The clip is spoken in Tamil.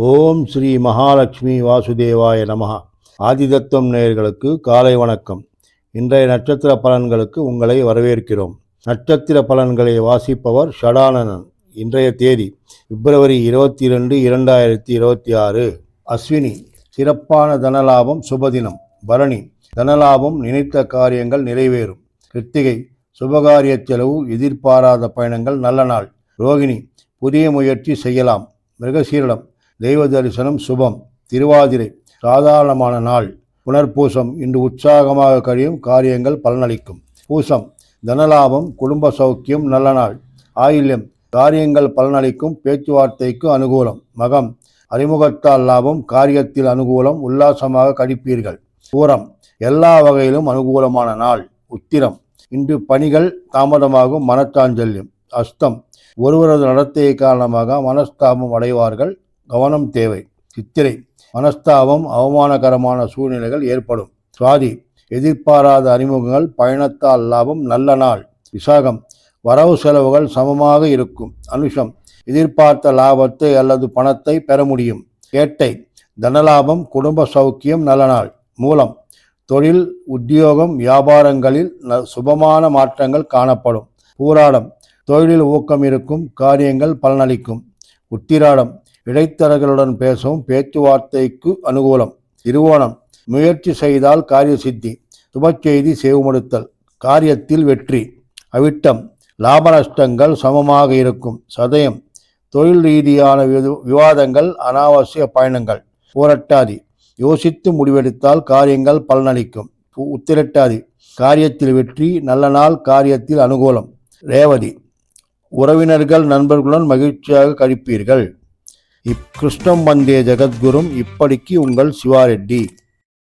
ஓம் ஸ்ரீ மகாலட்சுமி வாசுதேவாய நமஹ. ஆதிதத்துவம் நேயர்களுக்கு காலை வணக்கம். இன்றைய நட்சத்திர பலன்களுக்கு உங்களை வரவேற்கிறோம். நட்சத்திர பலன்களை வாசிப்பவர் ஷடானனன். இன்றைய தேதி பிப்ரவரி 22, 2026. அஸ்வினி சிறப்பான தனலாபம், சுபதினம். பரணி தனலாபம், நினைத்த காரியங்கள் நிறைவேறும். கிருத்திகை சுபகாரிய செலவு, எதிர்பாராத பயணங்கள், நல்ல நாள். ரோகிணி புதிய முயற்சி செய்யலாம். மிருகசீரிடம் தெய்வ தரிசனம், சுபம். திருவாதிரை சாதாரணமான நாள். புனர்பூசம் இன்று உற்சாகமாக கழியும் காரியங்கள் பலனளிக்கும். பூசம் தனலாபம், குடும்ப சௌக்கியம், நல்ல நாள். ஆயில்யம் காரியங்கள் பலனளிக்கும், பேச்சுவார்த்தைக்கு அனுகூலம். மகம் அறிமுகத்தால் லாபம், காரியத்தில் அனுகூலம், உல்லாசமாக கழிப்பீர்கள். பூரம் எல்லா வகையிலும் அனுகூலமான நாள். உத்திரம் இன்று பணிகள் தாமதமாகும், மனச்சாஞ்சல்யம். அஸ்தம் ஒருவரது நடத்தையை காரணமாக மனஸ்தாபம் அடைவார்கள், கவனம் தேவை. சித்திரை மனஸ்தாபம், அவமானகரமான சூழ்நிலைகள் ஏற்படும். சுவாதி எதிர்பாராத அறிமுகங்கள், பயணத்தால் லாபம், நல்ல நாள். விசாகம் வரவு செலவுகள் சமமாக இருக்கும். அனுஷம் எதிர்பார்த்த லாபத்தை அல்லது பணத்தை பெற முடியும். கேட்டை தனலாபம், குடும்ப சௌக்கியம், நல்ல நாள். மூலம் தொழில், உத்தியோகம், வியாபாரங்களில் சுபமான மாற்றங்கள் காணப்படும். பூராடம் தொழிலில் ஊக்கம் இருக்கும், காரியங்கள் பலனளிக்கும். உத்திராடம் இடைத்தரகர்களுடன் பேசவும், பேச்சுவார்த்தைக்கு அனுகூலம். திருவோணம் முயற்சி செய்தால் காரிய சித்தி, சுப செய்தி செவிமடுத்தல், காரியத்தில் வெற்றி. அவிட்டம் லாப நஷ்டங்கள் சமமாக இருக்கும். சதயம் தொழில் ரீதியான விவாதங்கள், அனாவசிய பயணங்கள். பூரட்டாதி யோசித்து முடிவெடுத்தால் காரியங்கள் பலனளிக்கும். உத்திரட்டாதி காரியத்தில் வெற்றி, நல்ல நாள், காரியத்தில் அனுகூலம். ரேவதி உறவினர்கள், நண்பர்களுடன் மகிழ்ச்சியாக கழிப்பீர்கள். கிருஷ்ணம் வந்தே ஜெகத்குரும். இப்படிக்கு உங்கள் சிவாரெட்டி.